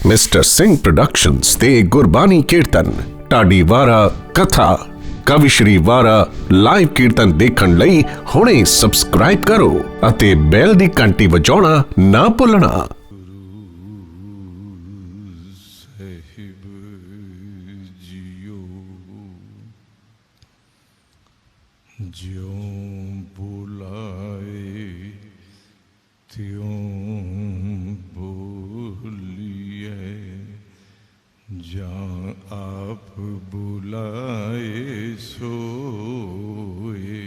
Mister Singh productions ते गुरबानी कीर्तन ढाडी वारा कथा कवि श्री वारा लाइव कीर्तन देखण लई हुणे सबसक्राइब करो अते बैल दी घंटी वजाउणा ना भुलना। ज्यों बुलाए त्यों बोलिए, जहाँ आप बुलाए सोए।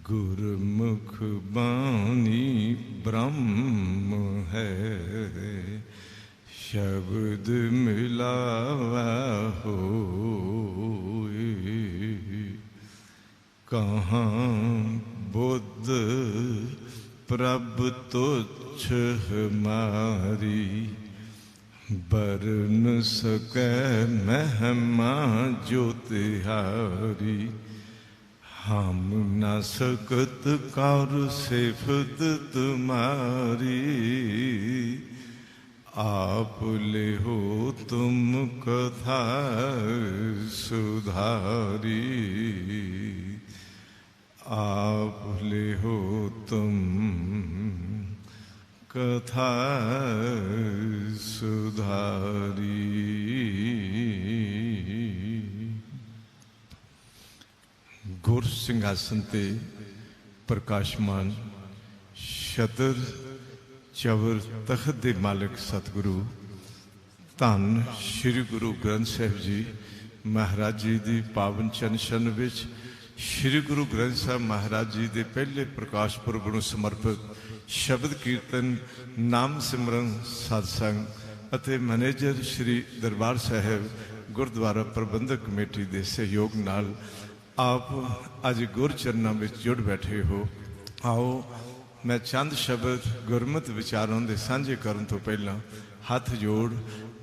गुरमुख बानी ब्रह्म है, शब्द मिलावा होए। कहाँ बुद्ध प्रभ तुच्छ हमारी, बरन सकै महिमा जो तिहारी। हम न सकत कर सिफत तुम्हारी, आप ले हो तुम कथा सुधारी। आप ले हो तुम कथा सुधारी। गुर सिंहासन ते प्रकाशमान छतर चवर तख्त दे मालिक सतगुरु धन श्री गुरु ग्रंथ साहिब जी महाराज जी की पावन चरण विच श्री गुरु ग्रंथ साहब महाराज जी के पहले प्रकाश पुरब नूं समर्पित शब्द कीर्तन नाम सिमरन सत्संग अते मैनेजर श्री दरबार साहिब गुरुद्वारा प्रबंधक कमेटी के सहयोग नाल आप अज गुर चरणों में जुड़ बैठे हो। आओ मैं चंद शब्द गुरमत विचारों के सांझे करन तो पहला हाथ जोड़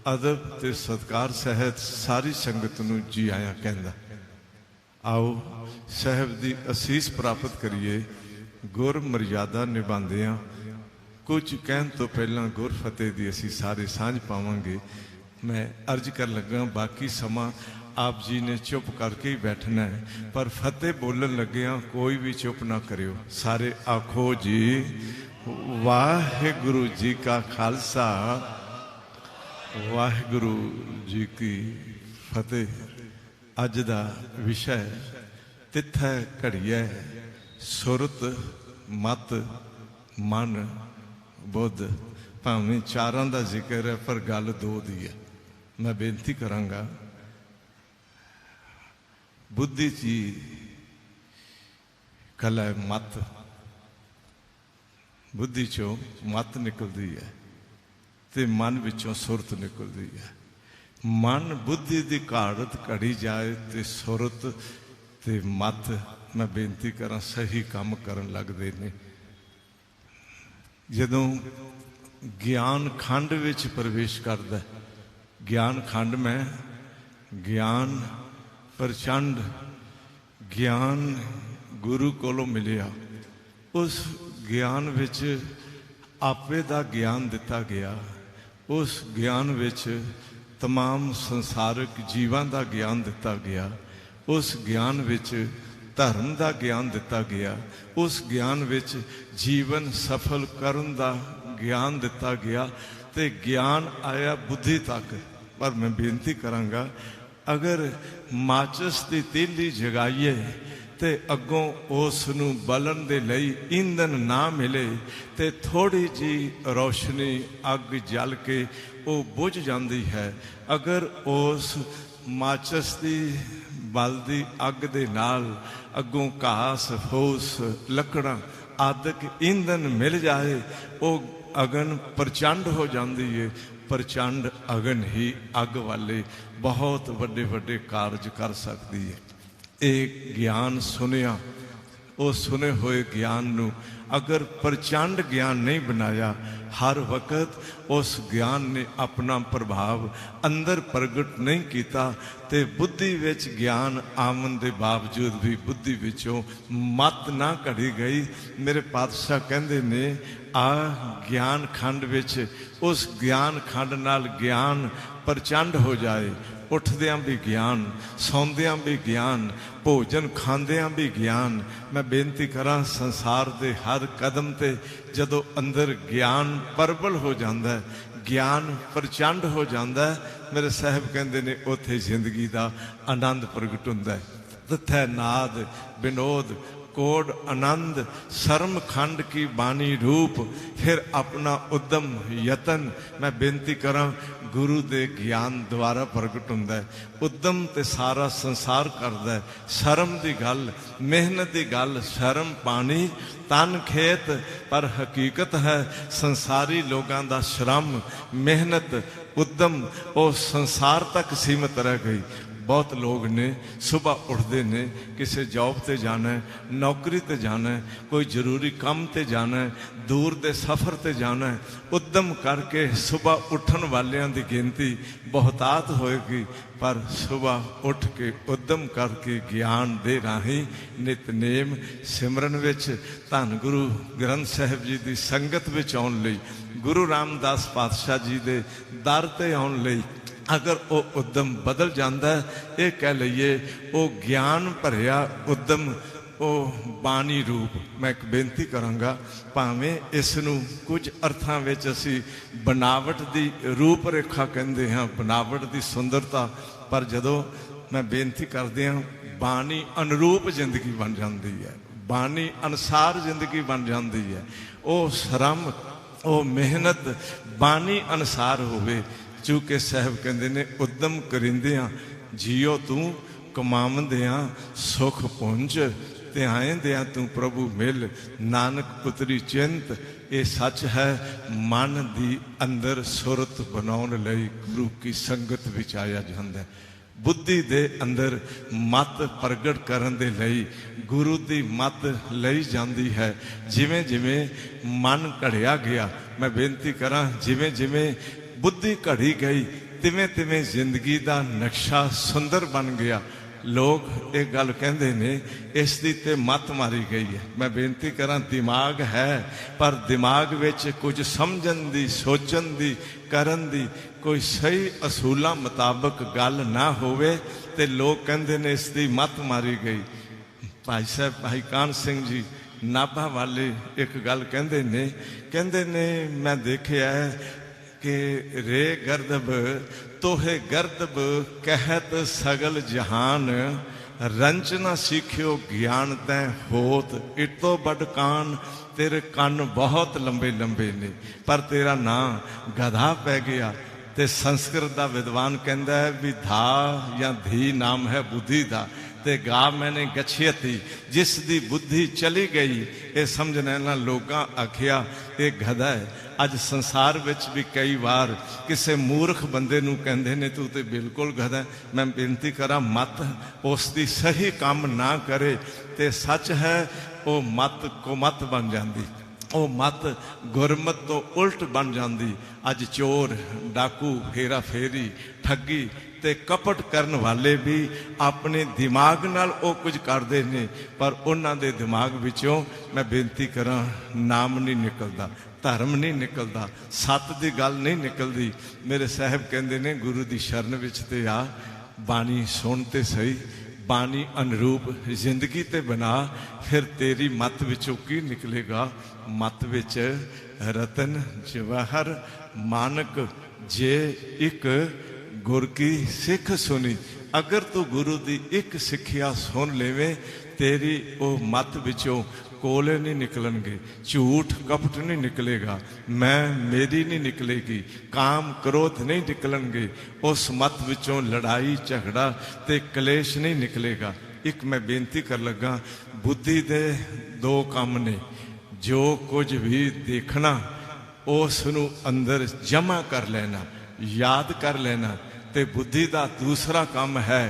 अदब ते सत्कार सहित सारी संगत नूं जी आया कहंदा। आओ साहब की असीस प्राप्त करिए। गुर मर्यादा निभांदियां कुछ कहन तो पहला गुर फतेह की असी सारे सांझ पावांगे। मैं अर्ज कर लगा बाकी समा आप जी ने चुप करके ही बैठना है, पर फतेह बोलन लग्या कोई भी चुप ना करियो। सारे आखो जी वाहिगुरु जी का खालसा वाहिगुरु जी की फतेह। अज दा विषय तिथै घड़िया सुरत मत मन बुद्ध। भावें चारां दा जिक्र है पर गल दो दी है। मैं बेनती करांगा बुद्धि ची कल है मत, बुद्धि चों मत निकलती है ते मन विचों सुरत निकलती है। मन बुद्धि की घाड़त घड़ी जाए तो सुरत ते मत मैं बेनती करा सही काम करन लगदे ने। जदों ज्ञान खंड विच प्रवेश करदा, ज्ञान खंड में ज्ञान प्रचंड ज्ञान गुरु कोलों मिलिया। उस ज्ञान विच आपे दा ज्ञान दिता गया। उस ज्ञान विच तमाम संसारिक जीवां दा ज्ञान दिता गया। उस ज्ञान विच धर्म दा ज्ञान दिता गया। उस ज्ञान विच जीवन सफल करन दा ज्ञान दिता गया ते ज्ञान आया बुद्धि तक। पर मैं बेनती करांगा अगर माचिस की तीली जगाइए ते अगों उस नूं बलन दे लई ईंधन ना मिले ते थोड़ी जी रोशनी अग जल के वो बुझ जाती है। अगर उस माचिस की बलदी अग दे नाल अगों घास फूस लकड़ा आदि ईंधन मिल जाए वो अगन प्रचंड हो जाती है। प्रचंड अगन ही अग वाले बहुत वड्डे वड्डे कारज कर सकती है। एक ज्ञान सुनिया वो सुने हुए ज्ञान नूं अगर प्रचंड ज्ञान नहीं बनाया, हर वक्त उस ज्ञान ने अपना प्रभाव अंदर प्रगट नहीं किया, तो बुद्धि विच ज्ञान आवन के बावजूद भी बुद्धि विचों मत ना घड़ी गई। मेरे पातशाह कहते ने आ ज्ञान खंड विच उस ज्ञान खंड नाल ज्ञान प्रचंड हो जाए। उठद्या भी ज्ञान, सौंद्या भी ज्ञान, भोजन खांद्या भी ज्ञान। मैं बेनती करा संसार के हर कदम ते जदों अंदर ज्ञान प्रबल हो जाता है, ज्ञान प्रचंड हो जाता है, मेरे साहब कहते ने उत्थे जिंदगी का आनंद प्रगट होंदा है। तथै नाद विनोद कोड आनंद शर्म खंड की बानी रूप, फिर अपना उद्यम यतन। मैं बेनती करा गुरु दे ज्ञान द्वारा प्रगट होंदा है। उद्यम ते सारा संसार करदा है। शर्म दी गल, मेहनत दी गल, शर्म पानी तन खेत, पर हकीकत है संसारी लोगों का श्रम मेहनत उद्यम वो संसार तक सीमित रह गई। बहुत लोग ने सुबह उठते ने किसी जॉब ते जाना है, नौकरी ते जाना है, कोई जरूरी काम ते जाना है, दूर दे सफ़र ते जाना है, उद्यम करके सुबह उठन वालियां दी गिनती बहुतात होएगी। पर सुबह उठ के उद्यम करके ज्ञान दे राही नितनेम सिमरन विच धन गुरु ग्रंथ साहिब जी की संगत विच आउण लई, गुरु रामदास पातशाह जी दे दर ते आउण लई अगर वो उद्यम बदल जाता है, ये कह लीए वो ज्ञान भरिया उद्यम वो बाणी रूप। मैं एक बेनती करांगा, भावें इसनूं कुछ अर्थां विच असी बनावट की रूप रेखा कहते हैं, बनावट की सुंदरता, पर जदों मैं बेनती करदे हां बाणी अनुरूप जिंदगी बन जाती है, बाणी अनुसार जिंदगी बन जाती है। वो श्रम वो मेहनत बाणी अनुसार होवे। चूँकि साहब कहते ने उद्यम करिंदियां जियो तू कमावंदियां सुख पुंज, ते आएंदियां तू प्रभु मिल, नानक पुतरी चिंत। ये सच है मन दी अंदर सुरत बनाउण लई गुरु की संगत विच आया जांदा है। बुद्धि दे अंदर मत प्रगट करन दे लई गुरु दी मत लई जांदी है। जिवें जिवें मन घड़िया गया, मैं बेनती करा जिवें जिवें बुद्धि घड़ी गई, तिवें तिवें जिंदगी का नक्शा सुंदर बन गया। लोग एक गल कहते ने इसकी ते मत मारी गई है। मैं बेनती करा दिमाग है, पर दिमाग विच कुछ समझन दी, सोचन दी, करन दी कोई सही असूलों मुताबक गल ना होवे ते लोग कहते ने इसकी मत मारी गई। भाई साहब भाई कान सिंह जी नाभा वाले एक गल कहते ने मैं देखिया है कि रे गर्दब तोहे गर्दब कहत सगल जहान, रंचना सीखियो ज्ञान तै होत, इतो बड़ कान तेरे कन बहुत लंबे लंबे ने, पर तेरा नाम गधा पै गया। ते संस्कृत का विद्वान कहता है भी धा या धी नाम है बुद्धि का, ते गा मैंने गछियती जिस दी बुद्धि चली गई। ये समझने ना लोगां आखिया ये गधा है। अज संसार विच भी कई बार किसी मूर्ख बंदे नूं कहंदे ने तू तो बिल्कुल गधा। मैं बेनती करा मत उसकी सही काम ना करे ते सच है वो मत को मत बन जाती, वो मत गुरमत तो उल्ट बन जाती। अज चोर डाकू फेरा फेरी ठगी ते कपट करन वाले भी अपने दिमाग नाल वो कुछ करते हैं, पर उन्हां दे दिमाग विचों मैं बेनती करा नाम नहीं निकलता, धर्म नहीं निकलता, सत की गल नहीं निकलती। मेरे साहब कहते ने गुरु की शरण विच ते आ, बाणी सुन ते सही, बाणी अनुरूप जिंदगी ते बना, फिर तेरी मत विचों की निकलेगा। मत विच रतन जवाहर मानक जे एक गुर की सिख सुनी। अगर तू गुरु की एक सिक्ख्या सुन लेवे, तेरी वो मत विचों कोले नहीं निकलणगे, झूठ कपट नहीं निकलेगा, मैं मेरी नहीं निकलेगी, काम क्रोध नहीं निकलणगे, उस मत विचों लड़ाई झगड़ा ते कलेश नहीं निकलेगा। एक मैं बेनती कर लगा, बुद्धि दे दो काम ने, जो कुछ भी देखना उसनू अंदर जमा कर लेना, याद कर लेना, ते बुद्धि का दूसरा काम है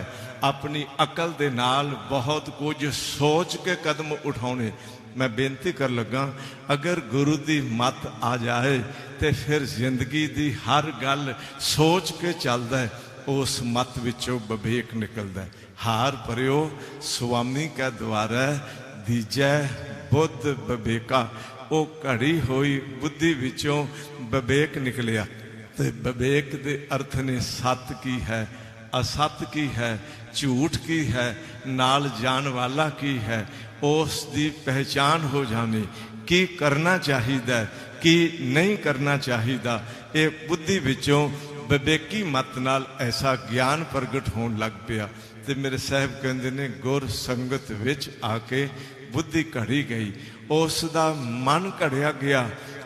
अपनी अकल दे नाल बहुत कुछ सोच के कदम उठाने। मैं बेनती कर लगा, अगर गुरु की मत आ जाए तो फिर जिंदगी की हर गल सोच के चलता है, उस मत विचों विवेक निकलता है। हार परियो स्वामी कै द्वारा दीजै बुद्ध विवेका, वो घड़ी हुई बुद्धि विचों विवेक निकलिया। तो विवेक के अर्थ ने सत की है, असत की है, झूठ की है, नाल जान वाला की है, उस दी पहचान हो जानी, की करना चाहिए की नहीं करना चाहिए। ये बुद्धि विचों विवेकी मत नाल ऐसा ज्ञान प्रगट होने लग पिया। तो मेरे साहब कहते ने गुर संगत विच आके बुद्धि घड़ी गई, उसका मन घड़िया गया।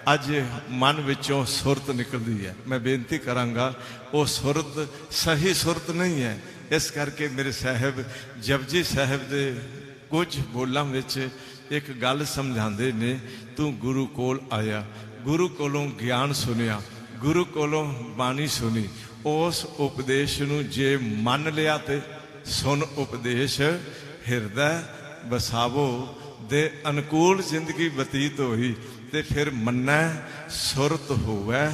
अज मन विचों सुरत निकलती है। मैं बेनती करांगा, वो सुरत सही सुरत नहीं है। इस करके मेरे साहब जपजी साहब के कुछ बोलों विच एक गल समझाते ने, तू गुरु कोल आया, गुरु कोलों ज्ञान सुनिया, गुरु कोलों बाणी सुनी, उस उपदेश नूं जे मन लिया तो सुन उपदेश हिरदै बसावो दे अनुकूल जिंदगी बतीत होई, ते फिर मन्नै सुरत होवै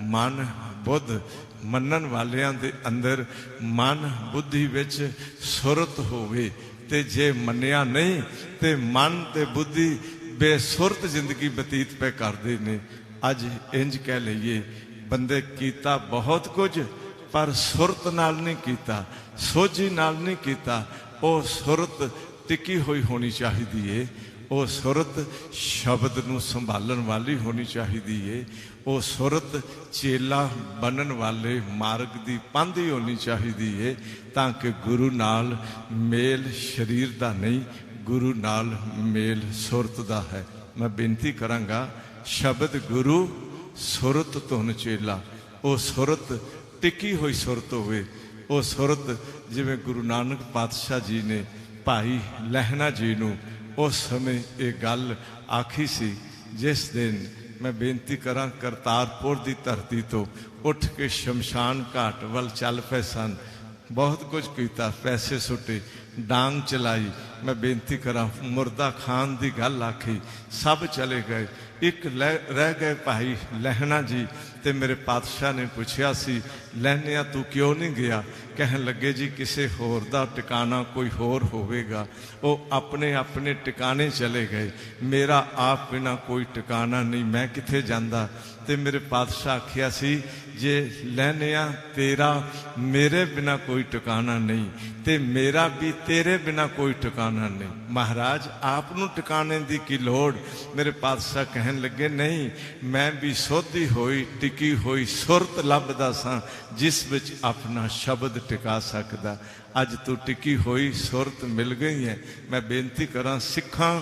मन बुद्ध। मनन वालियां दे अंदर मन बुद्धि विच सुरत होवे, ते जे मन्निया नहीं ते मन ते बुद्धि बेसुरत जिंदगी बतीत पे करते ने। अज इंज कह लीए, बंदे कीता बहुत कुछ पर सुरत नाल नहीं कीता, सोझी नाल नहीं कीता। वो सुरत टिकी हुई होनी चाहिए है, वो सुरत शब्द नूं संभालन वाली होनी चाहिए है, वो सुरत चेला बनन वाले मार्ग की पांधी होनी चाहिए है, ताकि गुरु नाल मेल शरीर का नहीं, गुरु नाल मेल सुरत का है। मैं बेनती करांगा, शब्द गुरु सुरत धुन चेला, वो सुरत टिकी हुई सुरत होवे। वो सुरत जिवें गुरु नानक पातशाह जी ने भाई लहना जी नूं उस समय ये गल आखी सी, जिस दिन मैं बेनती करा करतारपुर की धरती तो उठ के शमशान घाट वाल चल पे सन, बहुत कुछ किया, पैसे सुटे, डांग चलाई। मैं बेनती करा मुर्दा खान की गल आखी, सब चले गए, एक रह गए भाई लहना जी। तो मेरे पातशाह ने पूछया सी, लहनिया तू क्यों नहीं गया? कहन लगे जी किसी होर दा टिकाना कोई होर होवेगा। वो अपने अपने टिकाने चले गए, मेरा आप बिना कोई टिकाना नहीं, मैं किथे जांदा। ते मेरे पातशाह आखिया सी, जे लहनिया तेरा मेरे बिना कोई टिकाना नहीं, ते मेरा भी तेरे बिना कोई टिकाना नहीं, महाराज आपनू टिकाने की की लोड़? मेरे पातशाह कहन लगे, नहीं मैं भी सोधी होई टिकी हुई सुरत लभदा सा, जिस विच अपना शब्द टिका सकदा। अज तू टिकी हुई सुरत मिल गई है। मैं बेनती करा, सिखा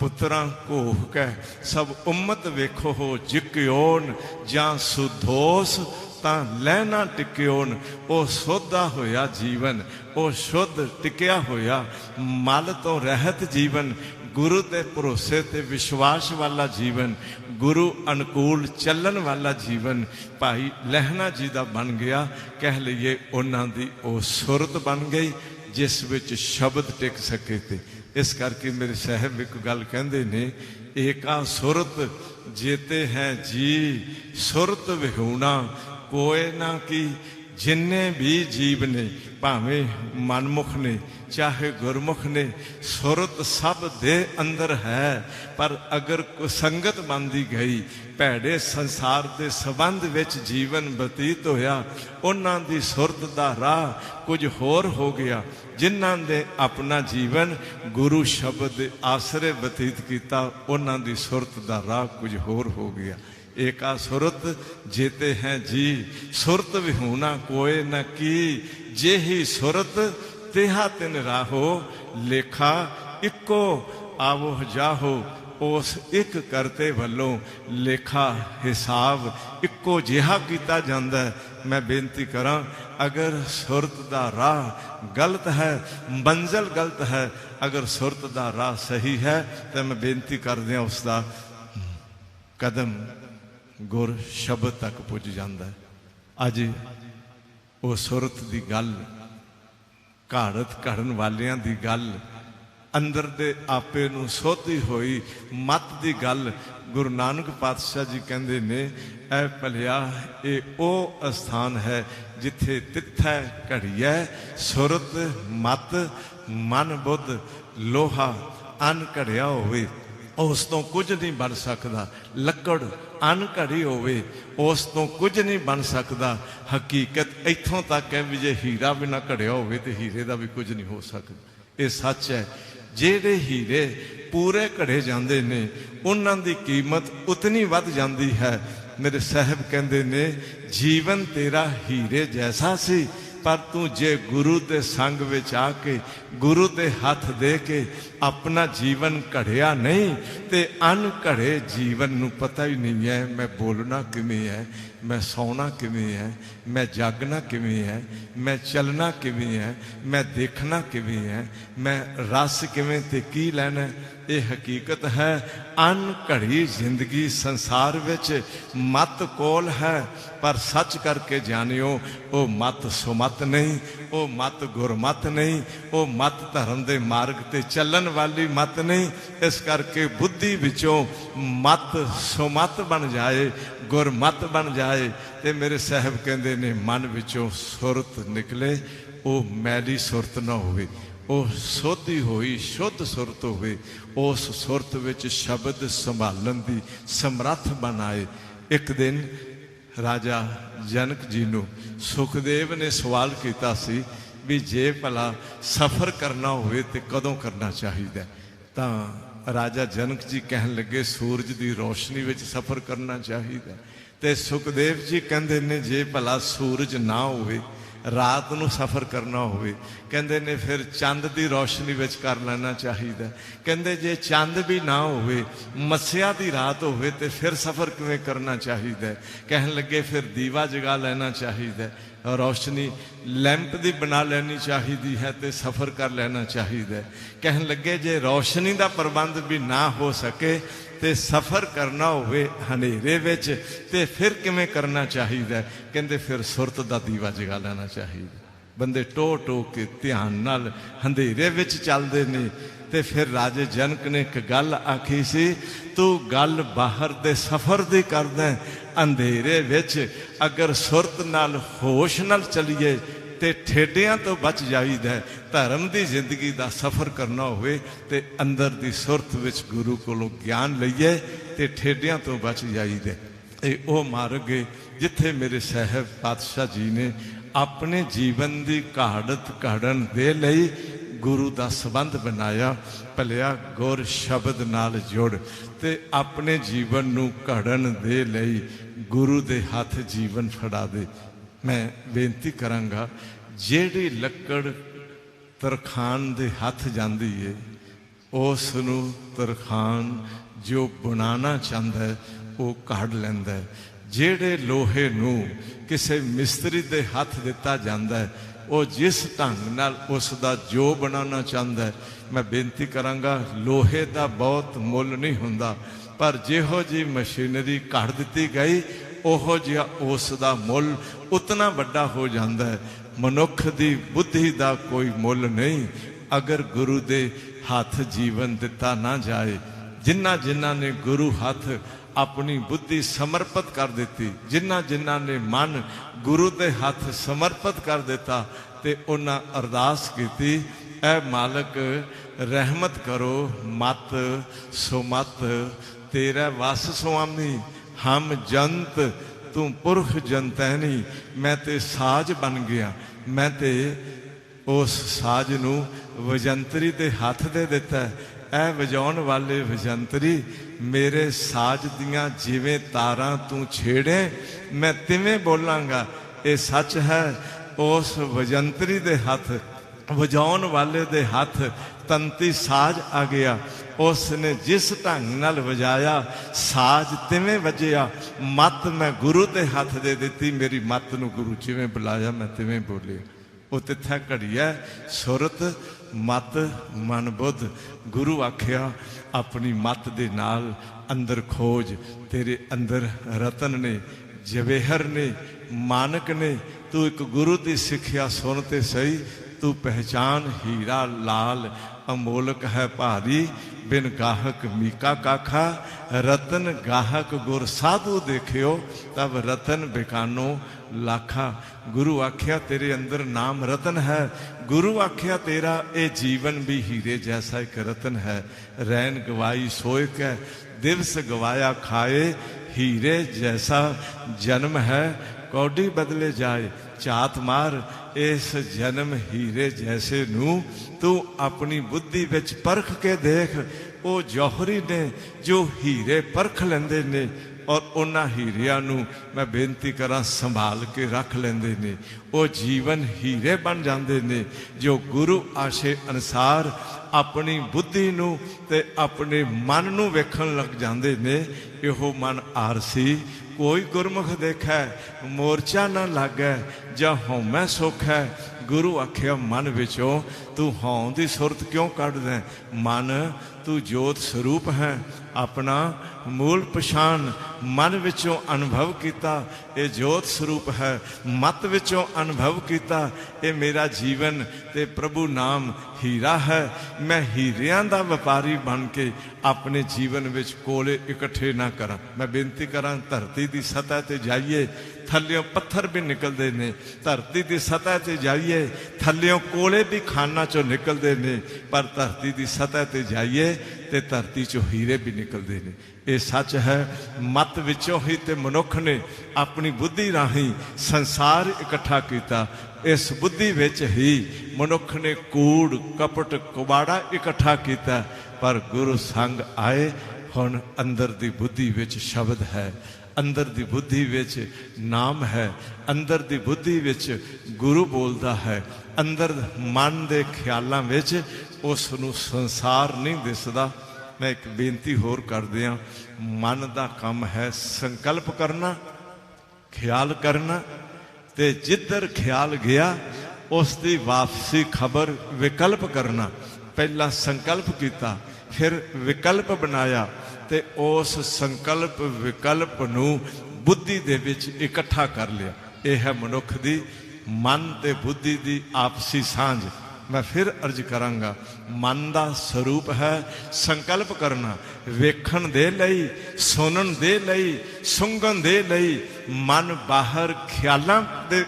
पुत्रां घोह कै सब उम्मत वेखो हो जिक्योन, जां सुधोस तां लहना टिक्योन। वो सोधा होया जीवन, वो शुद्ध टिकिया होया मल तो रहत जीवन, गुरु के भरोसे ते विश्वास वाला जीवन, गुरु अनुकूल चलन वाला जीवन भाई लहना जी का बन गया। कह लीए उन्हां दी ओ सुरत बन गई जिस विच शब्द टिक सके। थे इस करके मेरे साहब एक गल कहंदे ने, एका सुरत जेते हैं जी सुरत विहूणा, कोई ना की जिन्ने भी जीव ने, भावें मनमुख ने चाहे गुरमुख ने, सुरत सब दे अंदर है। पर अगर संगत बनती गई, भैड़े संसार के संबंध विच जीवन बतीत होया, उन्हां दी सुरत दा राह कुछ होर हो गया। जिन्हां ने अपना जीवन गुरु शब्द आसरे बतीत किया, उन्हां दी सुरत दा राह कुछ होर हो गया। एका सुरत जेते हैं जी सुरत विहूणा कोय न की, जेही सुरत तेहा तिन राहो, लेखा इको आवो जाहो। उस एक करते वालों लेखा हिसाब इको जिहा किया जाता है। मैं बेनती करा, अगर सुरत का राह गलत है, मंजिल गलत है, अगर सुरत का राह सही है तो मैं बेनती कर दिया उसका कदम गुर शब्द तक पुज जाता है। अज वो सुरत की गल, घाड़त घड़न वालियां दी गल अंदर दे आपे नूं सोधी होई मत दी गल गुरु नानक पातशाह जी कहंदे ने ऐ भलिया ये ओ अस्थान है जिथे तिथै घड़िया सुरत मत मन बुद्ध लोहा अन घड़िया होवे उस तो कुछ नहीं बन सकता। लकड़ अन घड़ी होवे उस तो कुछ नहीं बन सकता। हकीकत इत्थों तक है भी जे हीरा भी ना घड़िया होवे ते हीरे का भी कुछ नहीं हो सकता। ये सच है। जेड़े हीरे पूरे घड़े जाते ने उन्हां दी कीमत उतनी वध जाती है। मेरे साहब कहते ने जीवन तेरा हीरे जैसा सी पर तू जे गुरु के संग विच आके गुरु के हाथ दे के अपना जीवन घड़िया नहीं ते अन घड़े जीवन नू पता ही नहीं है मैं बोलना किवें है, मैं सौना किवें है, मैं जागना किवें है, मैं चलना किवें है, मैं देखना किवें है, मैं रस किवें ते की लैना। ये हकीकत है। अन घड़ी जिंदगी संसार विच मत कोल है पर सच करके जानियो वो मत सुमत नहीं, वो मत गुरमत नहीं, वो मत धर्म दे मार्ग ते चलन वाली मत नहीं। इस करके बुद्धि विचों मत सुमत बन जाए, गुरमत बन जाए ते मेरे साहब कहंदे ने मन विचों सुरत निकले वो मैली सुरत ना होवे, वो सोधी होई शुद्ध सुरत होवे, उस सुरत विच शब्द संभालन दी समर्थ बनाए। एक दिन राजा जनक जी नूं सुखदेव ने सवाल किया सी भी जे भला सफ़र करना होवे ते कदों करना चाहिए। तां राजा जनक जी कहन लगे सूरज की रोशनी विच सफ़र करना चाहिए। ते सुखदेव जी कहंदे ने जे भला सूरज ना होवे रात नूं सफ़र करना होवे कहंदे ने फिर चंद की रोशनी विच कर लेना चाहिए। कहंदे जे चंद भी ना होवे मस्या की रात होवे ते फिर सफ़र किवें करना चाहिए। कहन लगे फिर दीवा जगा लेना चाहिए, रोशनी लैंप की बना लेनी चाहिए है तो सफ़र कर लेना चाहिए। कहन लगे जे रोशनी का प्रबंध भी ना हो सके ते सफ़र करना होवे हनेरे विच ते फिर किवें करना चाहिए। कहंदे फिर सुरत का दीवा जगा लेना चाहिए। बंदे टो टो के ध्यान नाल अंधेरे विच चलदे ने। ते फिर राजे जनक ने एक गल आखी सी तू गल बाहर दे सफ़र दी करदा अंधेरे विच अगर सुरत नाल होश नाल चलीए ते ठेडियां तो बच जाईदा। धर्म की जिंदगी का सफ़र करना होवे ते अंदर दी सुरत विच गुरु कोलों ज्ञान लईए ते ठेडियां तो बच जाईदा। ये ओ मार्ग है जिथे मेरे साहब पातशाह जी ने अपने जीवन की कहाड़त काढ़न दे लई गुरु का संबंध बनाया। भलिया गुर शब्द नाल जुड़ ते अपने जीवन नूं घड़न दे लई गुरु दे हाथ जीवन फड़ा दे। मैं बेनती करांगा जेड़ी लकड़ तरखान दे हाथ जांदी है उस नूं तरखान जो बनाना चाहता है वो काढ़ लैंदा है। जेड़े लोहे नूं किसी मिस्त्री दे हाथ दिता जाता है वो जिस ढंग नाल उसका जो बनाना चाहता है। मैं बेनती करांगा लोहे का बहुत मुल नहीं हुंदा पर जिहो जी मशीनरी काढ़ दी गई ओहो जिहा उसका मुल उतना बड़ा हो जाता है। मनुख की बुद्धि का कोई मुल नहीं अगर गुरु दे हाथ जीवन दिता ना जाए। जिन्ना जिन्ना ने गुरु हाथ अपनी बुद्धि समर्पित कर दी, जिन्ना जिन्ना ने मन गुरु दे हाथ समर्पित कर दिता ते उन्हां अरदास की ऐ मालक रहमत करो मत सुमत तेरा वस स्वामी हम जंत तू पुरख जंतैनी। मैं ते साज बन गया, मैं ते उस साज नूं वजंतरी दे हाथ दे दिता। ऐ वजाउण वाले वजंतरी मेरे साज दियां जिवें तारां तू छेड़े मैं तिवें बोलांगा। ये सच है। उस वजंतरी दे हाथ वजाउण वाले दे हाथ तंती साज आ गया। उसने जिस ढंग नाल वजाया साज तिवें वजया। मत मैं गुरु दे हाथ दे दी, मेरी मत नूं गुरु जिवें बुलाया मैं तिवें बोले। वो तिथे घड़िया सुरत मत मन बुद्ध। गुरु आख्या अपनी मत दे नाल अंदर खोज। तेरे अंदर रतन ने जवेहर ने मानक ने। तू एक गुरु की सिक्ख्या सुन ते सही तू पहचान हीरा लाल अमोलक है भारी बिन गाहक मीका काखा रतन गाहक गुर साधु देखियो तब रतन बिकानो लाखा। गुरु आख्या तेरे अंदर नाम रतन है। गुरु आख्या तेरा ये जीवन भी हीरे जैसा एक रतन है। रैन गवाई सोए कै दिवस गवाया खाए हीरे जैसा जन्म है। कौडी बदले जाए झात मार इस जन्म हीरे जैसे नू तू अपनी बुद्धि विच परख के देख। वो जौहरी ने जो हीरे परख लेंदे ने और उन्हां हीरियां नू मैं बेनती करा संभाल के रख लेंदे ने। वो जीवन हीरे बन जाते ने जो गुरु आशे अनुसार अपनी बुद्धि नू ते अपने मन नू वेखण लग जाते ने। इहो मन आरसी कोई गुरमुख देखै मोर्चा न लागै जा हौमै सुख है। गुरु आख्या मन विचों तू हौं दी सुरत क्यों कढ दै। मन तू जोत स्वरूप है अपना मूल पछाण। मन विचों अनुभव किया ये जोत स्वरूप है। मत विचों अनुभव किया ये मेरा जीवन ते प्रभु नाम हीरा है। मैं हीरियां दा व्यापारी बन के अपने जीवन विच कोले इकट्ठे ना करा। मैं बेनती करा धरती की सतह ते जाइए थल्लियों पत्थर भी निकलते ने। धरती की सतह ते जाइए थल्लियों कोले भी खाना चो निकलते ने। पर धरती की सतह ते जाइए ते धरती चो हीरे भी निकलते ने। ये सच है। मत विचों ही ते मनुख ने अपनी बुद्धि राही संसार इकट्ठा किया। इस बुद्धि विच ही मनुख ने कूड़ कपट कुबाड़ा इकट्ठा किया। पर गुरु संग आए हुण अंदर दी बुद्धि विच शब्द है। अंदर दी बुद्धि विच नाम है। अंदर दी बुद्धि विच गुरु बोलता है। अंदर मन दे ख्यालां विच उस नूं संसार नहीं दिसदा। मैं एक बेनती होर कर दिया। मन का काम है संकल्प करना ख्याल करना ते जिधर ख्याल गया उसकी वापसी खबर विकल्प करना। पहला संकल्प किया फिर विकल्प बनाया ते उस संकल्प विकल्प नूं बुद्धि दे विच इकट्ठा कर लिया। यह है मनुख दी मन ते बुद्धि दी आपसी सांझ। मैं फिर अर्ज करांगा मन का स्वरूप है संकल्प करना वेखण दे लई सुनन दे लई सुंघन दे लई। मन बाहर ख्यालां दे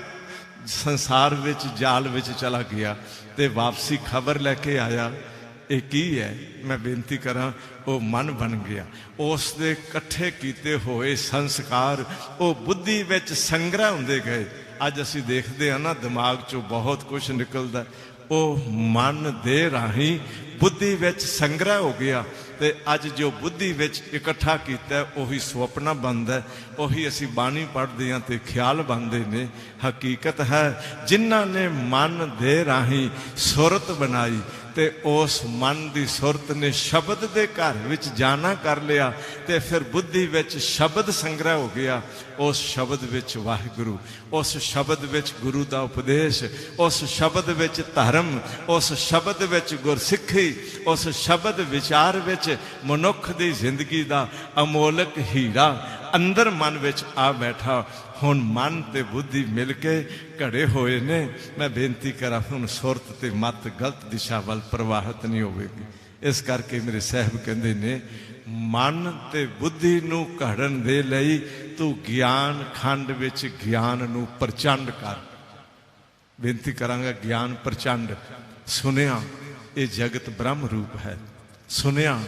संसार विच जाल विच चला गया ते वापसी खबर लैके आया ये की है। मैं बेनती करा वो मन बन गया। उस दे इकट्ठे कीते होए संस्कार वो बुद्धि विच संग्रह हुंदे गए। अज असीं देखते हैं ना दिमाग चों बहुत कुछ निकलदा। वो मन दे राही बुद्धि विच संग्रह हो गया ते अज जो बुद्धि विच इकट्ठा कीता उही सुपना बनदा। उही असीं बाणी पढ़दे हां ते ख्याल बनदे ने। हकीकत है जिन्हां ने मन दे राही सुरत बनाई ते उस मन की सुरत ने शब्द के घर विच जाना कर लिया ते फिर बुद्धि विच शब्द संग्रह हो गया। उस शब्द विच वाहिगुरु उस शब्द विच गुरु का उपदेश उस शब्द विच धर्म उस शब्द विच गुरसिक्खी उस शब्द विचार विच मनुख की जिंदगी का अमोलक हीरा अंदर मन विच आ बैठा। हुण मन ते बुद्धि मिल के घड़े होए ने। मैं बेनती करा हुण सुरत ते मत गलत दिशा वाल प्रवाहित नहीं होवेगी। इस करके मेरे साहब कहंदे ने मन ते बुद्धि नूं घड़न दे लई तू ज्ञान खंड विच ज्ञान नूं प्रचंड कर। बेनती करांगा ज्ञान प्रचंड। सुनिया ये जगत ब्रह्म रूप है। सुनिया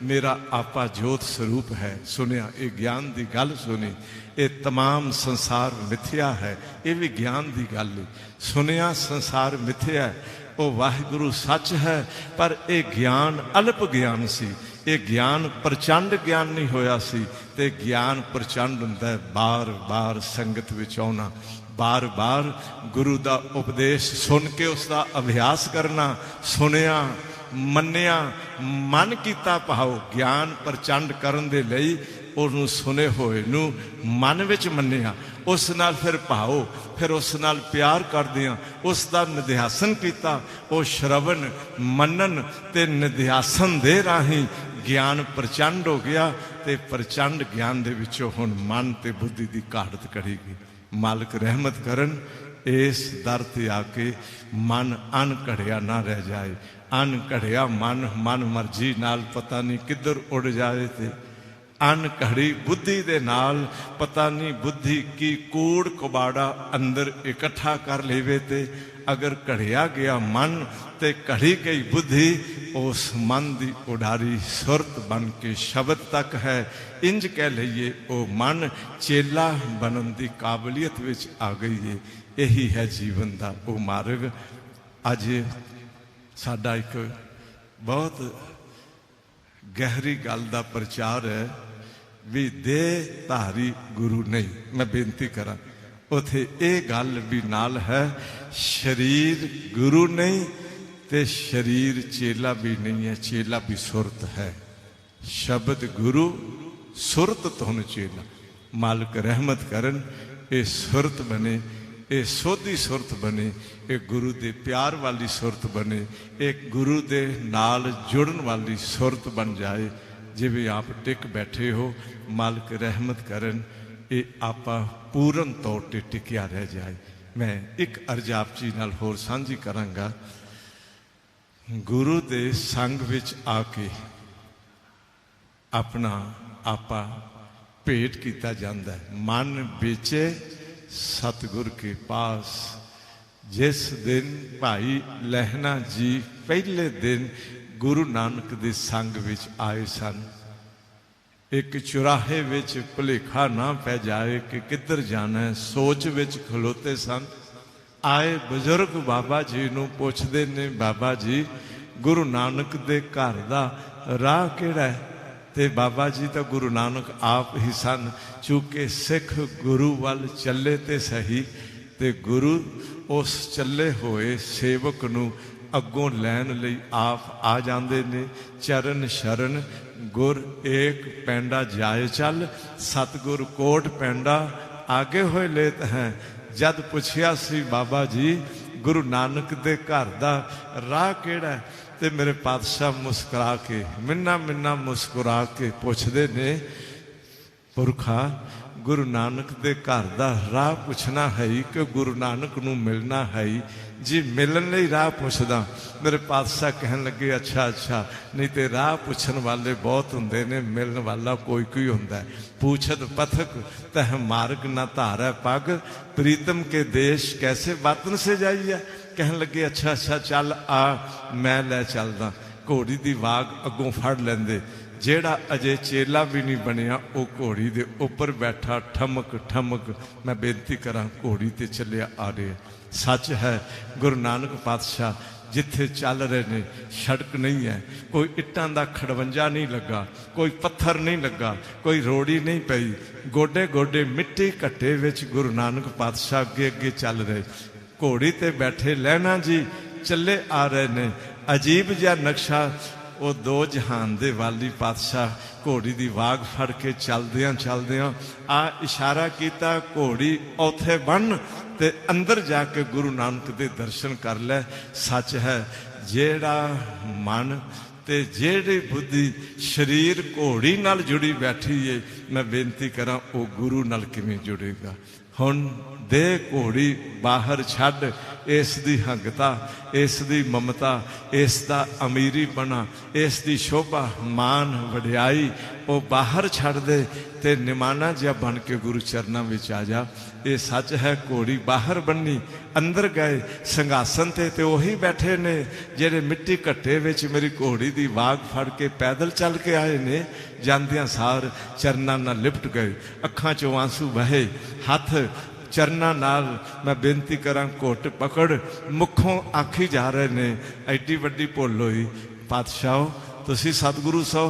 मेरा आपा जोत स्वरूप है। सुनिया ये ज्ञान की गल सुनी। ये तमाम संसार मिथ्या है ये भी ज्ञान की गल है। सुनिया संसार मिथ्या है वो वाहिगुरु सच है। पर यह ज्ञान अल्प ज्ञान सी। ये ज्ञान प्रचंड ज्ञान नहीं होया सी। ते ज्ञान प्रचंड हुंदा है बार बार संगत विच आउणा बार बार गुरु का उपदेश सुन के उसका अभ्यास करना। सुनिया मन्निया मन कीता भाव ज्ञान प्रचंड करन दे लई उन्होंने सुने होए नूं मन विच मन्निया उस नाल फिर भाव फिर उस नाल प्यार कर दिया उसका निध्यासन किया। वो श्रवण मनन ते निध्यासन दे राही ਗਿਆਨ ਪ੍ਰਚੰਡ ਹੋ ਗਿਆ ਤੇ ਪ੍ਰਚੰਡ ਗਿਆਨ ਦੇ ਵਿੱਚੋਂ ਹੁਣ ਮਨ ਤੇ ਬੁੱਧੀ ਦੀ ਘਾੜਤ ਕੜੇਗੀ। ਮਾਲਕ ਰਹਿਮਤ ਕਰਨ ਇਸ ਦਰ ਤੇ ਆ ਕੇ ਮਨ ਅਨ ਘੜਿਆ ਨਾ ਰਹਿ ਜਾਏ। ਅਨ ਘੜਿਆ ਮਨ ਮਰਜ਼ੀ ਨਾਲ ਪਤਾ ਨਹੀਂ ਕਿੱਧਰ ਉੱਡ ਜਾਏ ਤੇ ਅਨ ਘੜੀ ਬੁੱਧੀ ਦੇ ਨਾਲ ਪਤਾ ਨਹੀਂ ਬੁੱਧੀ ਕੀ ਕੂੜ ਕਬਾੜਾ ਅੰਦਰ ਇਕੱਠਾ ਕਰ ਲੇਵੇ ਤੇ ਅਗਰ ਘੜਿਆ ਗਿਆ ਮਨ ਤੇ ਘੜੀ ਗਈ ਬੁੱਧੀ ਉਸ ਮਨ ਦੀ ਉਡਾਰੀ ਸੁਰਤ ਬਣ ਕੇ ਸ਼ਬਦ ਤੱਕ ਹੈ। ਇੰਜ ਕਹਿ ਲਈਏ ਉਹ ਮਨ ਚੇਲਾ ਬਣਨ ਦੀ ਕਾਬਲੀਅਤ ਵਿੱਚ ਆ ਗਈ ਹੈ। ਇਹੀ ਹੈ ਜੀਵਨ ਦਾ ਉਹ ਮਾਰਗ। ਅੱਜ ਸਾਡਾ ਇੱਕ ਬਹੁਤ ਗਹਿਰੀ ਗੱਲ ਦਾ ਪ੍ਰਚਾਰ ਹੈ ਵੀ ਦੇਹ ਧਾਰੀ ਗੁਰੂ ਨਹੀਂ। ਮੈਂ ਬੇਨਤੀ ਕਰਾਂ ਉਥੇ ਇਹ ਗੱਲ ਵੀ ਨਾਲ ਹੈ, ਸਰੀਰ ਗੁਰੂ ਨਹੀਂ ਤੇ ਸਰੀਰ ਚੇਲਾ ਵੀ ਨਹੀਂ ਹੈ। ਚੇਲਾ ਵੀ ਸੁਰਤ ਹੈ। ਸ਼ਬਦ ਗੁਰੂ ਸੁਰਤ ਤੁਨ ਚੇਲਾ। ਮਾਲਕ ਰਹਿਮਤ ਕਰਨ ਇਹ ਸੁਰਤ ਬਣੇ, ਇਹ ਸੋਧੀ ਸੁਰਤ ਬਣੇ, ਇਹ ਗੁਰੂ ਦੇ ਪਿਆਰ ਵਾਲੀ ਸੁਰਤ ਬਣੇ, ਇਹ ਗੁਰੂ ਦੇ ਨਾਲ ਜੁੜਨ ਵਾਲੀ ਸੁਰਤ ਬਣ ਜਾਏ। ਜਿਵੇਂ ਆਪ ਟਿਕ ਬੈਠੇ ਹੋ, ਮਾਲਕ ਰਹਿਮਤ ਕਰਨ ਇਹ ਆਪਾਂ ਪੂਰਨ ਤੌਰ ਤੇ ਟਿਕਿਆ ਰਹਿ ਜਾਏ। ਮੈਂ ਇੱਕ ਅਰਜ਼ ਆਪ ਜੀ ਨਾਲ ਹੋਰ ਸਾਂਝੀ ਕਰਾਂਗਾ। ਗੁਰੂ ਦੇ ਸੰਗ ਵਿੱਚ ਆ ਕੇ ਆਪਣਾ ਆਪਾ ਭੇਟ ਕੀਤਾ ਜਾਂਦਾ ਹੈ। ਮਨ ਵਿਚੇ ਸਤਿਗੁਰ ਕੇ ਪਾਸ। ਜਿਸ ਦਿਨ ਭਾਈ ਲਹਿਣਾ ਜੀ ਪਹਿਲੇ ਦਿਨ ਗੁਰੂ ਨਾਨਕ ਦੇ ਸੰਗ ਵਿੱਚ ਆਏ ਸਨ, ਇੱਕ ਚੁਰਾਹੇ ਵਿੱਚ ਭੁਲੇਖਾ ਨਾ ਪੈ ਜਾਏ ਕਿ ਕਿੱਧਰ ਜਾਣਾ ਹੈ, ਸੋਚ ਵਿੱਚ ਖਲੋਤੇ ਸਨ। ਆਏ ਬਜ਼ੁਰਗ ਬਾਬਾ ਜੀ ਨੂੰ ਪੁੱਛਦੇ ਨੇ, ਬਾਬਾ ਜੀ ਗੁਰੂ ਨਾਨਕ ਦੇ ਘਰ ਦਾ ਰਾਹ ਕਿਹੜਾ ਹੈ? ਤੇ ਬਾਬਾ ਜੀ ਤਾਂ ਗੁਰੂ ਨਾਨਕ ਆਪ ਹੀ ਸਨ। ਚੂੰਕਿ ਸਿੱਖ ਗੁਰੂ ਵੱਲ ਚੱਲੇ ਤੇ ਸਹੀ, ਤੇ ਗੁਰੂ ਉਸ ਚੱਲੇ ਹੋਏ ਸੇਵਕ ਨੂੰ ਅੱਗੋਂ ਲੈਣ ਲਈ ਆਪ ਆ ਜਾਂਦੇ ਨੇ। ਚਰਨ ਸ਼ਰਨ ਗੁਰ ਏਕ ਪੈਂਡਾ ਜਾਏ ਚੱਲ, ਸਤਿਗੁਰ ਕੋਟ ਪੈਂਡਾ ਆਗੇ ਹੋਏ ਲੇਤ ਹੈ। ਜਦ ਪੁੱਛਿਆ ਸੀ ਬਾਬਾ ਜੀ ਗੁਰੂ ਨਾਨਕ ਦੇ ਘਰ ਦਾ ਰਾਹ ਕਿਹੜਾ ਹੈ, ਤੇ ਮੇਰੇ ਪਾਤਸ਼ਾਹ ਮੁਸਕਰਾ ਕੇ ਮਿੰਨਾ ਮੁਸਕਰਾ ਕੇ ਪੁੱਛਦੇ ਨੇ, ਪੁਰਖਾ ਗੁਰੂ ਨਾਨਕ ਦੇ ਘਰ ਦਾ ਰਾਹ ਪੁੱਛਣਾ ਹੈ ਕਿ ਗੁਰੂ ਨਾਨਕ ਨੂੰ ਮਿਲਣਾ ਹੈ? ਜੀ ਮਿਲਣ ਲਈ ਰਾਹ ਪੁੱਛਦਾ। ਮੇਰੇ ਪਾਤਸ਼ਾਹ ਕਹਿਣ ਲੱਗੇ, ਅੱਛਾ ਨਹੀਂ ਤੇ ਰਾਹ ਪੁੱਛਣ ਵਾਲੇ ਬਹੁਤ ਹੁੰਦੇ ਨੇ, ਮਿਲਣ ਵਾਲਾ ਕੋਈ ਹੁੰਦਾ। ਪੂਛਤ ਪਥਕ ਤਹ ਮਾਰਗ ਨਾ ਧਾਰੈ ਪਗ, ਪ੍ਰੀਤਮ ਕੇ ਦੇਸ਼ ਕੈਸੇ ਵਤਨ ਸੇ ਜਾਈਏ। ਕਹਿਣ ਲੱਗੇ ਅੱਛਾ ਚੱਲ ਆ ਮੈਂ ਲੈ ਚੱਲਦਾ। ਘੋੜੀ ਦੀ ਵਾਗ ਅੱਗੋਂ ਫੜ ਲੈਂਦੇ। ਜਿਹੜਾ ਅਜੇ ਚੇਲਾ ਵੀ ਨਹੀਂ ਬਣਿਆ ਉਹ ਘੋੜੀ ਦੇ ਉੱਪਰ ਬੈਠਾ ਠਮਕ। ਮੈਂ ਬੇਨਤੀ ਕਰਾਂ ਘੋੜੀ ਤੇ ਚੱਲਿਆ ਆ ਰਿਹਾ। ਸੱਚ ਹੈ ਗੁਰੂ ਨਾਨਕ ਪਾਤਸ਼ਾਹ ਜਿੱਥੇ ਚੱਲ ਰਹੇ ਨੇ ਸੜਕ ਨਹੀਂ ਹੈ, ਕੋਈ ਇੱਟਾਂ ਦਾ ਖੜਵੰਜਾ ਨਹੀਂ ਲੱਗਾ, ਕੋਈ ਪੱਥਰ ਨਹੀਂ ਲੱਗਾ, ਕੋਈ ਰੋੜੀ ਨਹੀਂ ਪਈ। ਗੋਡੇ ਮਿੱਟੀ ਘੱਟੇ ਵਿੱਚ ਗੁਰੂ ਨਾਨਕ ਪਾਤਸ਼ਾਹ ਅੱਗੇ ਚੱਲ ਰਹੇ। ਘੋੜੀ ਤੇ ਬੈਠੇ ਲਹਿਣਾ ਜੀ ਚੱਲੇ ਆ ਰਹੇ ਨੇ। ਅਜੀਬ ਜਿਹਾ ਨਕਸ਼ਾ। ਉਹ ਦੋ ਜਹਾਨ ਦੇ ਵਾਲੀ ਪਾਤਸ਼ਾਹ ਘੋੜੀ ਦੀ ਵਾਗ ਫੜ ਕੇ ਚੱਲਦਿਆਂ ਆ ਇਸ਼ਾਰਾ ਕੀਤਾ, ਘੋੜੀ ਉੱਥੇ ਬੰਨ ਤੇ ਅੰਦਰ ਜਾ ਕੇ ਗੁਰੂ ਨਾਨਕ ਦੇ ਦਰਸ਼ਨ ਕਰ ਲੈ। ਸੱਚ ਹੈ ਜਿਹੜਾ ਮਨ ਤੇ ਜਿਹੜੀ ਬੁੱਧੀ ਸਰੀਰ ਘੋੜੀ ਨਾਲ ਜੁੜੀ ਬੈਠੀ ਏ, ਮੈਂ ਬੇਨਤੀ ਕਰਾਂ ਉਹ ਗੁਰੂ ਨਾਲ ਕਿਵੇਂ ਜੁੜੇਗਾ? ਹੁਣ ਦੇ ਘੋੜੀ ਬਾਹਰ ਛੱਡ, ਇਸ ਦੀ ਹੰਗਤਾ, ਇਸ ਦੀ ਮਮਤਾ, ਇਸ ਦਾ ਅਮੀਰੀ ਬਣਾ, ਇਸ ਦੀ ਸ਼ੋਭਾ ਮਾਨ ਵਡਿਆਈ ਉਹ ਬਾਹਰ ਛੱਡ ਦੇ ਤੇ ਨਿਮਾਣਾ ਜਿਹਾ ਬਣ ਕੇ ਗੁਰੂ ਚਰਨਾਂ ਵਿੱਚ ਆ ਜਾ। ਇਹ ਸੱਚ ਹੈ ਘੋੜੀ ਬਾਹਰ ਬੰਨੀ, ਅੰਦਰ ਗਏ ਸਿੰਘਾਸਨ ਤੇ ਉਹੀ ਬੈਠੇ ਨੇ ਜਿਹੜੇ ਮਿੱਟੀ ਘੱਟੇ ਵਿੱਚ ਮੇਰੀ ਘੋੜੀ ਦੀ ਵਾਗ ਫੜ ਕੇ ਪੈਦਲ ਚੱਲ ਕੇ ਆਏ ਨੇ। ਜਾਂਦਿਆਂ ਸਾਰ ਚਰਨਾਂ ਨਾਲ ਲਿਪਟ ਗਏ, ਅੱਖਾਂ 'ਚੋਂ ਆਂਸੂ ਵਹੇ, ਹੱਥ ਚਰਨਾਂ ਨਾਲ ਮੈਂ ਬੇਨਤੀ ਕਰਾਂ ਘੁੱਟ ਪਕੜ ਮੁੱਖੋਂ ਆਖੀ ਜਾ ਰਹੇ ਨੇ, ਐਡੀ ਵੱਡੀ ਭੁੱਲ ਹੋਈ ਪਾਤਸ਼ਾਹ, ਤੁਸੀਂ ਸਤਿਗੁਰੂ ਸੋ,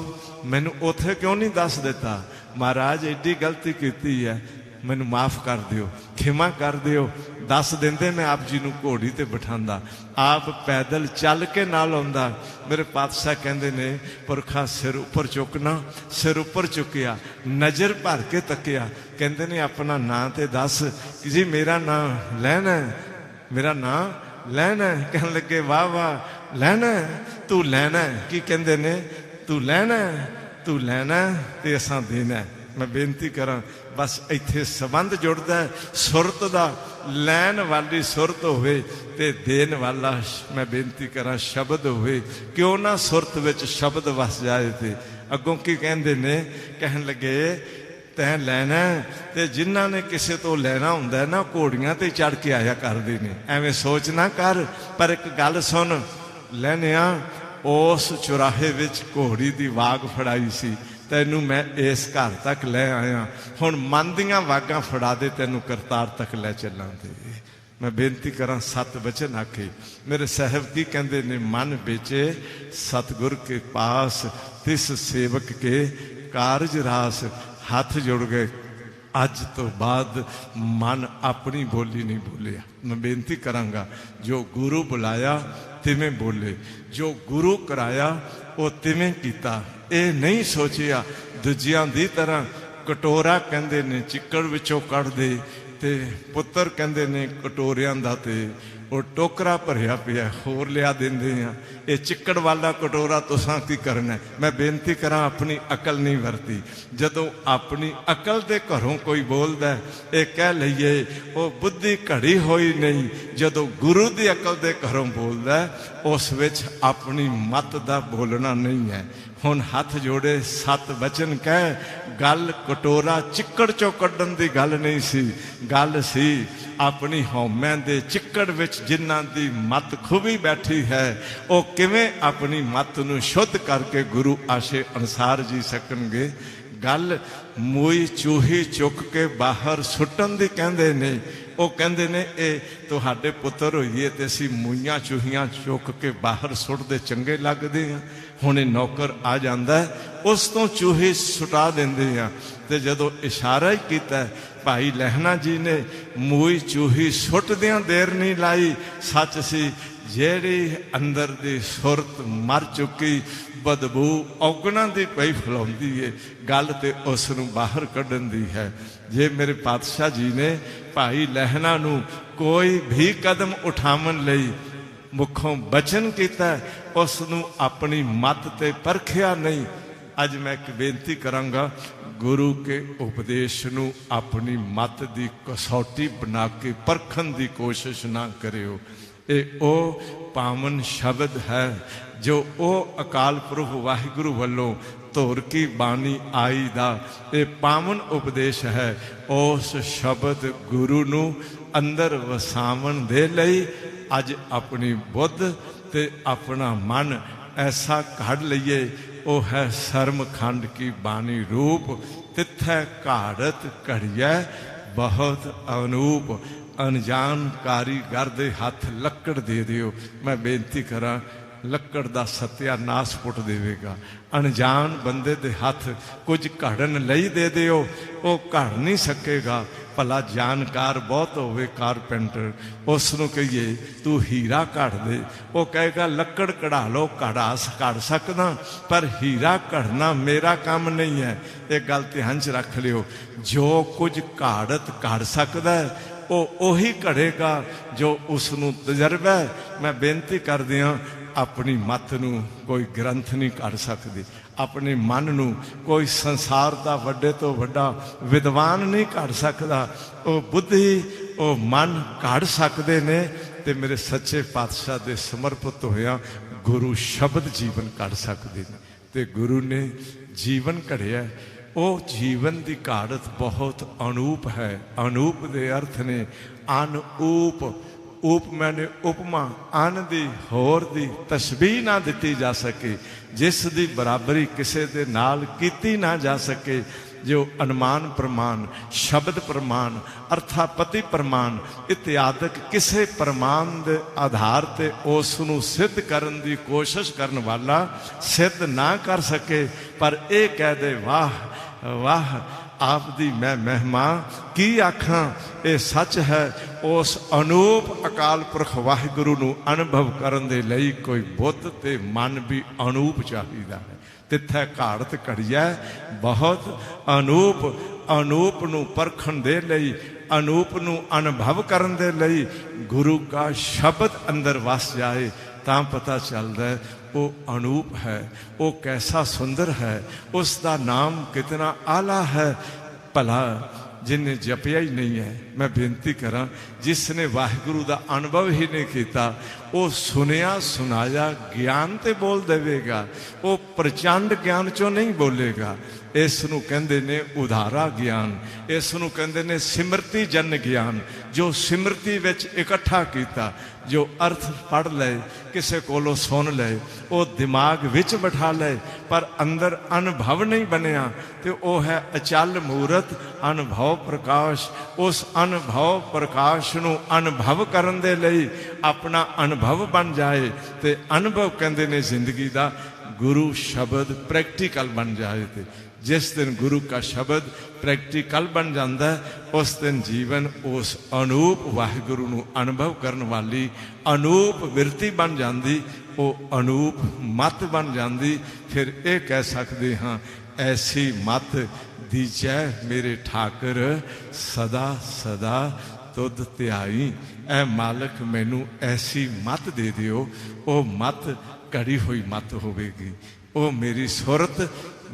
ਮੈਨੂੰ ਉੱਥੇ ਕਿਉਂ ਨਹੀਂ ਦੱਸ ਦਿੱਤਾ? ਮਹਾਰਾਜ ਐਡੀ ਗਲਤੀ ਕੀਤੀ ਹੈ, ਮੈਨੂੰ ਮਾਫ ਕਰ ਦਿਓ, ਖਿਮਾ ਕਰ ਦਿਓ। ਦੱਸ ਦਿੰਦੇ ਮੈਂ ਆਪ ਜੀ ਨੂੰ ਘੋੜੀ ਤੇ ਬਿਠਾਉਂਦਾ, ਆਪ ਪੈਦਲ ਚੱਲ ਕੇ ਨਾਲ ਆਉਂਦਾ। ਮੇਰੇ ਪਾਤਸ਼ਾਹ ਕਹਿੰਦੇ ਨੇ ਪੁਰਖਾ ਸਿਰ ਉੱਪਰ ਚੁੱਕਣਾ। ਸਿਰ ਉੱਪਰ ਚੁੱਕਿਆ, ਨਜ਼ਰ ਭਰ ਕੇ ਤੱਕਿਆ। ਕਹਿੰਦੇ ਨੇ ਆਪਣਾ ਨਾਂ ਤੇ ਦੱਸ ਕਿ ਜੀ ਮੇਰਾ ਨਾਂ ਲੈਣਾ, ਮੇਰਾ ਨਾਂ ਲੈਣਾ। ਕਹਿਣ ਲੱਗੇ ਵਾਹ ਲੈਣਾ, ਤੂੰ ਲੈਣਾ? ਕੀ ਕਹਿੰਦੇ ਨੇ? तू लैना तू लैना ते असां देना। मैं बेनती करा बस इत्थे संबंध जुड़दा सुरत दा, लैन वाली सुरत होवे ते देन वाला मैं बेनती करा शब्द होवे। क्यों ना सुरत विच शब्द वस जाए। ते अगों की कहंदे ने, कहन लगे तैं लैना ते जिन्हां ने किसे तो लैना हुंदा ना घोड़ियां ते चढ़ के आया करदे ने। एवें सोच ना कर, पर एक गल सुन, लैनिया उस चुराहे विच घोड़ी दी वाग फड़ाई सी, तैनू मैं इस घर तक लै आया, हुण मन दियां वागां फड़ा दे, तैनू करतार तक लै चलां दे। मैं बेनती करा सत वचन आखे मेरे साहब की कहंदे ने, मन बेचे सतगुर के पास, तिस सेवक के कारज रास। हाथ जुड़ गए। अज तो बाद मन अपनी बोली नहीं बोलिया। मैं बेनती करांगा जो गुरु बुलाया तिवें बोले, जो गुरु कराया वो तिवें कीता। ये नहीं सोचिया दूजियां दी तरह कटोरा कहंदे ने चिक्कड़ विचों कढ़ दे, ते पुत्तर कहंदे ने कटोरियां दा ते वो टोकरा भरिया पिया होर लिया देंदे आ। ये चिक्कड़ वाला कटोरा तुसां की करना है। मैं बेनती करा अपनी अकल नहीं वरती। जदों अपनी अकल दे घरों कोई बोलदा ये कह लईए वो बुद्धि घड़ी होई नहीं। जदों गुरु दी अकल दे घरों बोलदा उस विच अपनी मत दा बोलना नहीं है। हुण हाथ जोड़े सत वचन कह, गल कटोरा चिक्कड़ चों कड्ढण दी गल नहीं सी, गल सी अपनी हौमै दे चिक्कड़ विच जिन्हां दी मत खुबी बैठी है वो किवें अपनी मत नूं शुद्ध करके गुरु आशे अनुसार जी सकणगे। गल मूई चूही चुक के बाहर सुट्टण दी कहंदे ने। वो कहंदे ने ये तुहाडे पुत्तर होइए ते असीं मूईयां चूहियां चुक के बाहर सुट्टदे चंगे लगदे आ। हुण नौकर आ जांदा उस तो चूहे सुटा देंदे आ। ते जदों इशारा ही कीता भाई लहना जी ने मूई चूही सुटदियां देर नहीं लाई। सच सी जेड़ी अंदर दी सुरत मर चुकी बदबू औगणा दी पई फैलाउंदी है, गल ते उस नूं बाहर कढण दी है। जे मेरे पातशाह जी ने भाई लहना नूं कोई भी कदम उठावन लई मुखों बचन किया, उस नूं अपनी मत ते परखिया नहीं। अज मैं एक बेनती करांगा, गुरु के उपदेश नूं अपनी मत दी कसौटी बना के परखण दी कोशिश ना करियो। ये ओ पावन शब्द है जो ओ अकाल पुरख वाहिगुरु वल्लों धुर की बाणी आई दा ये पावन उपदेश है। उस शब्द गुरु नूं अंदर वसावन दे लई अज अपनी बुद्ध ते अपना मन ऐसा घड़ लईए। वो है शर्म खंड की बानी रूप, तिथै घाड़त घड़िया बहुत अनूप। अनजान कारीगर दे हाथ लकड़ दे दियो। मैं बेनती करा लकड़ दा सत्यानाश पुट देवेगा। अनजान बंदे दे हाथ कुछ घड़न लई दे दियो, वो घड़ नहीं सकेगा। भला जानकार बहुत होवे कारपेंटर, उसनों कहिए तू हीरा घड़ दे, वो कहेगा लकड़ कढ़ा लो, घड़ सकदा पर हीरा घड़ना मेरा काम नहीं है। एक गल ध्यान च रख लियो, जो कुछ घाड़त घड़ सकदा है वो उही घड़ेगा जो उसनूं तजर्बा है। मैं बेनती कर दियां अपनी मत नूं कोई ग्रंथ नहीं घड़ सकदी, अपने मन नूं कोई संसार दा वड्डे तो वड्डा विद्वान नहीं घड़ सकदा। वो बुद्धि वो मन घड़ सकदे ने। ते मेरे सच्चे पातशाह दे समर्पित होया गुरु शब्द जीवन घड़ सकदे ने। ते गुरु ने जीवन घड़िया। वो जीवन की घाड़त बहुत अनूप है। अनूप दे अर्थ ने अनूप। उप मैंने उपमा अन दी होर दी तशबीह ना दिती जा सके, जिस दी बराबरी किसी दे नाल कीती ना जा सके। जो अनुमान प्रमाण, शब्द प्रमाण, अर्थापति प्रमाण इत्यादि किसी प्रमाण के आधार पर उसनूं सिद्ध करने की कोशिश करने वाला सिद्ध ना कर सके, पर यह कह दे वाह वाह आप दी मैं महिमा की आखां। ये सच है। उस अनूप अकाल पुरख वाहिगुरु नूं अनुभव करन दे लई कोई बुद्ध ते मन भी अनूप चाहिदा है। तिथै घाड़त घड़िया बहुत अनूप। अनूप नूं परखण दे लई, अनूप नूं अनुभव करन दे लई गुरु का शब्द अंदर वस जाए। ਤਾਂ ਪਤਾ ਚੱਲਦਾ ਹੈ ਉਹ ਅਨੂਪ ਹੈ, ਉਹ ਕੈਸਾ ਸੁੰਦਰ ਹੈ, ਉਸ ਦਾ ਨਾਮ ਕਿਤਨਾ ਆਲਾ ਹੈ। ਭਲਾ जिन्हें जपिया ही नहीं है, मैं बेनती करा जिसने वाहिगुरु का अनुभव ही नहीं किया, वो सुनिया सुनाया ज्ञान तो बोल देगा, वो प्रचंड ज्ञान चो नहीं बोलेगा। इस नूं कहंदे ने उधारा ज्ञान, इस नूं कहंदे ने सिमरती जन ज्ञान। जो सिमरती विच इकट्ठा किया, जो अर्थ पढ़ ले, किसी कोलों सुन ले, वो दिमाग विच बिठा ले, पर अंदर अनुभव नहीं बनिया, तो वह है अचल मूरत अनुभव प्रकाश। उस अनुभव प्रकाश नूं अनुभव करन दे लई अपना अनुभव बन जाए, तो अनुभव कहंदे ने जिंदगी दा, गुरु शब्द प्रैक्टिकल बन जाए। तो जिस दिन गुरु का शब्द प्रैक्टिकल बन जाता है, उस दिन जीवन उस अनूप वाहिगुरु नूं अनुभव करने वाली अनूप बिरती बन जाती, वो अनूप मत बन जाती। फिर ये कह सकते हाँ, ऐसी मत दीजै मेरे ठाकर सदा सदा तुद त्याई। ऐ मालक मैनू ऐसी मत दे दिओ, वो मत घड़ी हुई मत होवेगी, वो मेरी सुरत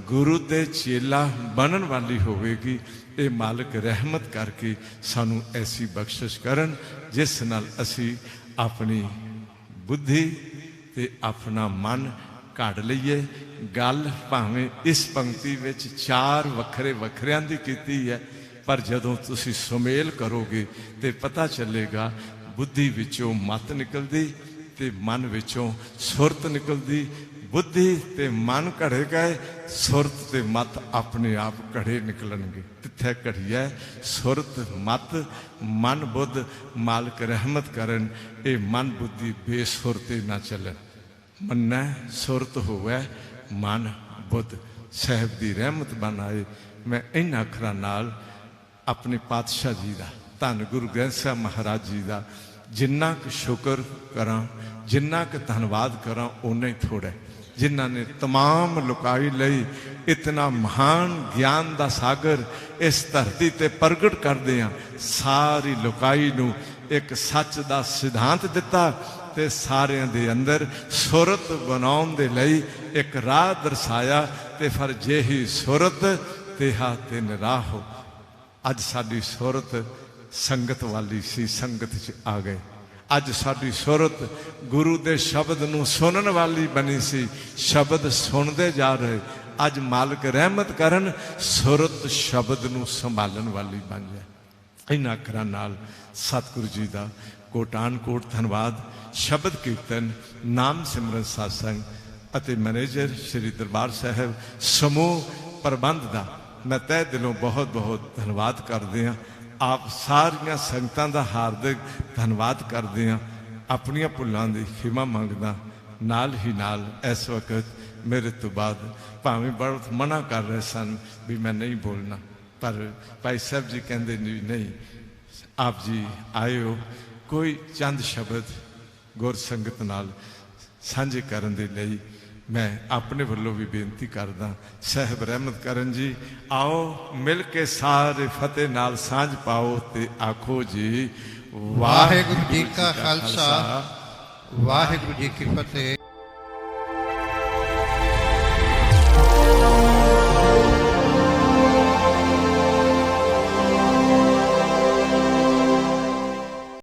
गुरु दे चेला बनन वाली होवेगी। ये मालिक रहमत करके सानू ऐसी बख्शिश करन, जिस नाल असी अपनी बुद्धि ते अपना मन काढ़ लईए। गल भावें इस पंक्ति विच चार वखरे वखरियां दी कीती है, पर जदों तुसी सुमेल करोगे तो पता चलेगा बुद्धि विचों मत निकलदी ते मन विचों सुरत निकलदी। बुद्धि ते मन घड़े गए, सुरत ते मत अपने आप घड़े निकलणगे। तिथे घड़ी है सुरत मत मन बुद्ध, मालिक रहमत करन ये मन बुद्धि बेसुरते ना चलन। मन्ना सुरत होवे मन बुद्ध, साहब की रहमत बन आए। मैं इन अखरां नाल अपने पातशाह जी का, धन गुरु ग्रंथ साहब महाराज जी का जिन्ना क शुक्र करा, जिन्ना क धन्यवाद करा, उन्ना ही थोड़ा। जिन्हों ने तमाम लुकाई लई इतना महान ज्ञान का सागर इस धरती ते प्रगट कर दिया, सारी लुकाई नूं एक सच का सिद्धांत दिता, ते सारियां दे अंदर सुरत बनाउण दे लई एक राह दर्शाया। ते फिर जे ही सुरत तेहा तिन राह हो। अज साडी सुरत संगत वाली सी, संगत च आ गए। अज साडी सुरत गुरु दे शब्द नूं सुनन वाली बनी सी, शब्द सुनते जा रहे। अज मालिक रहमत करन सुरत शब्द नूं संभालन वाली बन जाए। इन्हां अखरां नाल सतगुरु जी का कोटान कोट धन्यवाद। शब्द कीर्तन, नाम सिमरन सत्संग अते मैनेजर श्री दरबार साहब समूह प्रबंध का मैं तह दिलों बहुत बहुत धन्यवाद करते हैं। आप सारिया संगतां दा हार्दिक धन्यवाद करते हैं। अपनियां भुलां दी खिमा मंगदा। नाल ही नाल इस वक्त मेरे तो बाद भावें बहुत मना कर रहे सन भी मैं नहीं बोलना, पर भाई साहब जी कहते नहीं, आप जी आए हो, कोई चंद शब्द गुर संगत नाल सांझे करन दे लई मैं अपने वालों भी बेनती करदा। साहब रहमत करन जी, आओ मिल के सारे फतेह नाल सांझ पाओ ते आखो जी वाहिगुरु जी का खालसा वाहिगुरु जी की फतेह।